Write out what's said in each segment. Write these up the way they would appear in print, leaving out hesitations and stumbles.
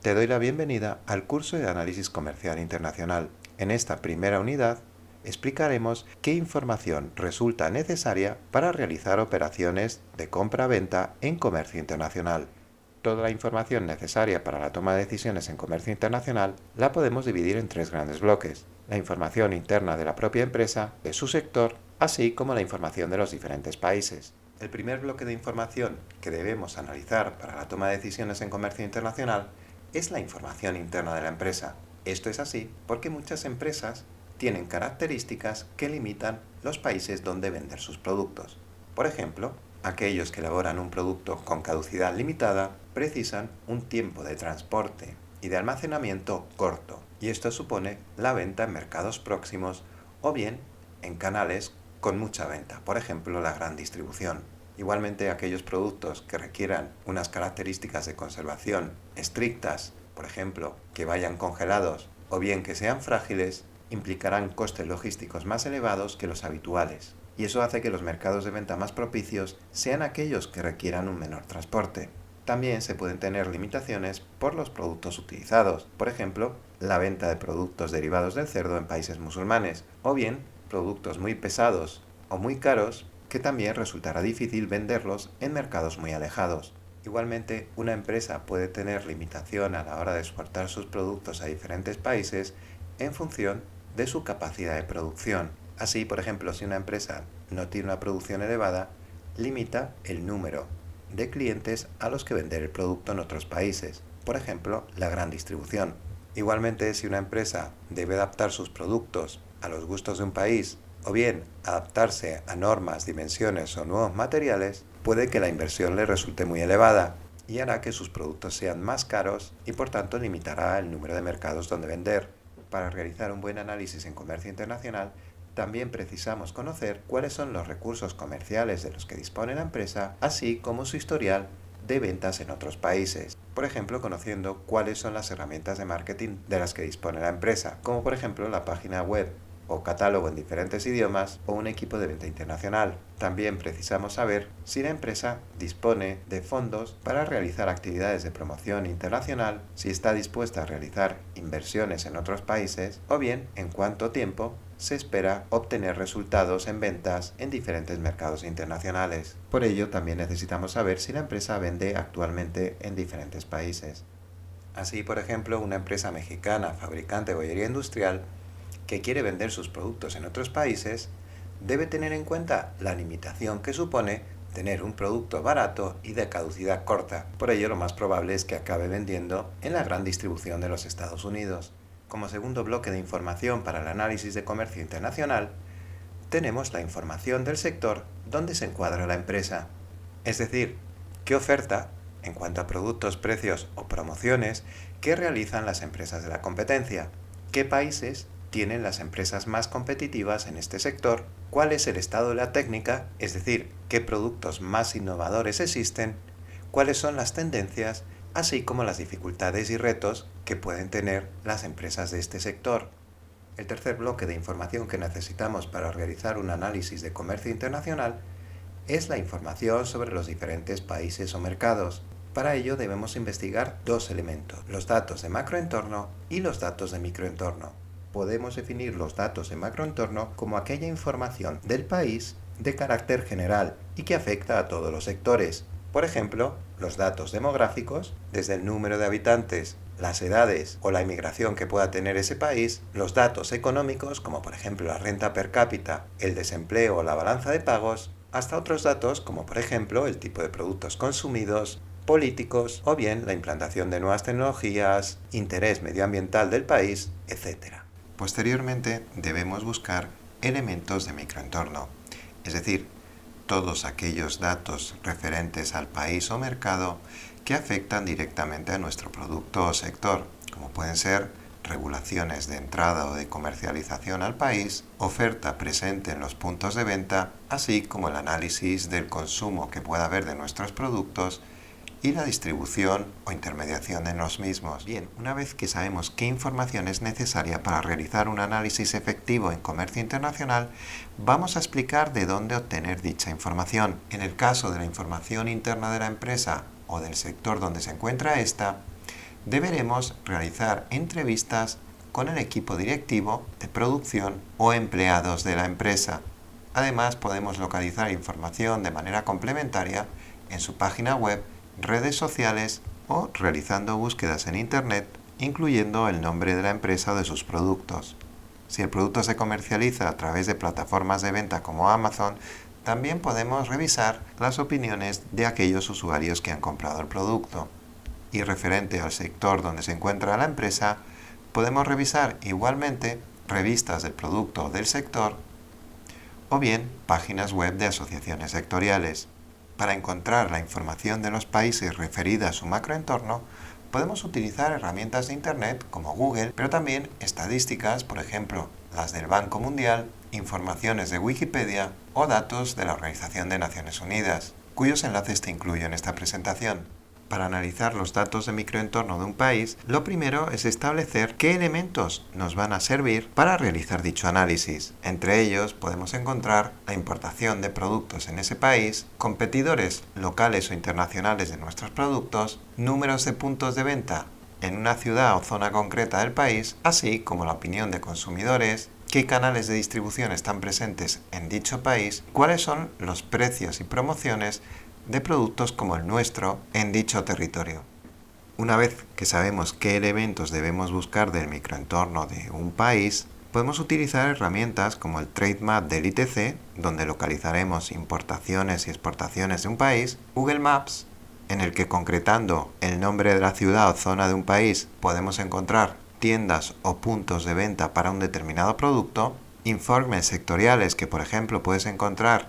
Te doy la bienvenida al curso de Análisis Comercial Internacional. En esta primera unidad explicaremos qué información resulta necesaria para realizar operaciones de compra-venta en comercio internacional. Toda la información necesaria para la toma de decisiones en comercio internacional la podemos dividir en tres grandes bloques: la información interna de la propia empresa, de su sector, así como la información de los diferentes países. El primer bloque de información que debemos analizar para la toma de decisiones en comercio internacional es la información interna de la empresa. Esto es así porque muchas empresas tienen características que limitan los países donde vender sus productos. Por ejemplo, aquellos que elaboran un producto con caducidad limitada precisan un tiempo de transporte y de almacenamiento corto, y esto supone la venta en mercados próximos o bien en canales con mucha venta, por ejemplo la gran distribución. Igualmente, aquellos productos que requieran unas características de conservación estrictas, por ejemplo, que vayan congelados o bien que sean frágiles, implicarán costes logísticos más elevados que los habituales. Y eso hace que los mercados de venta más propicios sean aquellos que requieran un menor transporte. También se pueden tener limitaciones por los productos utilizados, por ejemplo, la venta de productos derivados del cerdo en países musulmanes, o bien productos muy pesados o muy caros que también resultará difícil venderlos en mercados muy alejados. Igualmente, una empresa puede tener limitación a la hora de exportar sus productos a diferentes países en función de su capacidad de producción. Así, por ejemplo, si una empresa no tiene una producción elevada, limita el número de clientes a los que vender el producto en otros países, por ejemplo, la gran distribución. Igualmente, si una empresa debe adaptar sus productos a los gustos de un país o bien adaptarse a normas, dimensiones o nuevos materiales, puede que la inversión le resulte muy elevada y hará que sus productos sean más caros y por tanto limitará el número de mercados donde vender. Para realizar un buen análisis en comercio internacional, también precisamos conocer cuáles son los recursos comerciales de los que dispone la empresa, así como su historial de ventas en otros países. Por ejemplo, conociendo cuáles son las herramientas de marketing de las que dispone la empresa, como por ejemplo la página web o catálogo en diferentes idiomas o un equipo de venta internacional. También precisamos saber si la empresa dispone de fondos para realizar actividades de promoción internacional, si está dispuesta a realizar inversiones en otros países o bien en cuánto tiempo se espera obtener resultados en ventas en diferentes mercados internacionales. Por ello, también necesitamos saber si la empresa vende actualmente en diferentes países. Así, por ejemplo, una empresa mexicana fabricante de bollería industrial que quiere vender sus productos en otros países debe tener en cuenta la limitación que supone tener un producto barato y de caducidad corta. Por ello, lo más probable es que acabe vendiendo en la gran distribución de los Estados Unidos. Como segundo bloque de información para el análisis de comercio internacional, tenemos la información del sector donde se encuadra la empresa. Es decir, qué oferta, en cuanto a productos, precios o promociones, que realizan las empresas de la competencia, qué países tienen las empresas más competitivas en este sector, cuál es el estado de la técnica, es decir, qué productos más innovadores existen, cuáles son las tendencias, así como las dificultades y retos que pueden tener las empresas de este sector. El tercer bloque de información que necesitamos para realizar un análisis de comercio internacional es la información sobre los diferentes países o mercados. Para ello debemos investigar dos elementos: los datos de macroentorno y los datos de microentorno. Podemos definir los datos de macroentorno como aquella información del país de carácter general y que afecta a todos los sectores. Por ejemplo, los datos demográficos, desde el número de habitantes, las edades o la inmigración que pueda tener ese país; los datos económicos, como por ejemplo la renta per cápita, el desempleo o la balanza de pagos, hasta otros datos como por ejemplo el tipo de productos consumidos, políticos o bien la implantación de nuevas tecnologías, interés medioambiental del país, etc. Posteriormente debemos buscar elementos de microentorno, es decir, todos aquellos datos referentes al país o mercado que afectan directamente a nuestro producto o sector, como pueden ser regulaciones de entrada o de comercialización al país, oferta presente en los puntos de venta, así como el análisis del consumo que pueda haber de nuestros productos y la distribución o intermediación en los mismos. Bien, una vez que sabemos qué información es necesaria para realizar un análisis efectivo en comercio internacional, vamos a explicar de dónde obtener dicha información. En el caso de la información interna de la empresa o del sector donde se encuentra esta, deberemos realizar entrevistas con el equipo directivo de producción o empleados de la empresa. Además, podemos localizar información de manera complementaria en su página web, redes sociales o realizando búsquedas en Internet, incluyendo el nombre de la empresa o de sus productos. Si el producto se comercializa a través de plataformas de venta como Amazon, también podemos revisar las opiniones de aquellos usuarios que han comprado el producto. Y referente al sector donde se encuentra la empresa, podemos revisar igualmente revistas del producto o del sector o bien páginas web de asociaciones sectoriales. Para encontrar la información de los países referida a su macroentorno, podemos utilizar herramientas de Internet como Google, pero también estadísticas, por ejemplo, las del Banco Mundial, informaciones de Wikipedia o datos de la Organización de Naciones Unidas, cuyos enlaces te incluyo en esta presentación. Para analizar los datos de microentorno de un país, lo primero es establecer qué elementos nos van a servir para realizar dicho análisis. Entre ellos podemos encontrar la importación de productos en ese país, competidores locales o internacionales de nuestros productos, números de puntos de venta en una ciudad o zona concreta del país, así como la opinión de consumidores, qué canales de distribución están presentes en dicho país, cuáles son los precios y promociones de productos como el nuestro en dicho territorio. Una vez que sabemos qué elementos debemos buscar del microentorno de un país, podemos utilizar herramientas como el Trade Map del ITC, donde localizaremos importaciones y exportaciones de un país, Google Maps, en el que concretando el nombre de la ciudad o zona de un país podemos encontrar tiendas o puntos de venta para un determinado producto, informes sectoriales que por ejemplo puedes encontrar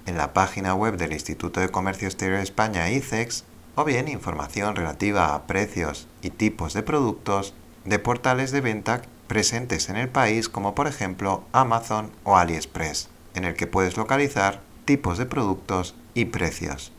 en la página web del Instituto de Comercio Exterior de España, ICEX, o bien información relativa a precios y tipos de productos de portales de venta presentes en el país como por ejemplo Amazon o AliExpress, en el que puedes localizar tipos de productos y precios.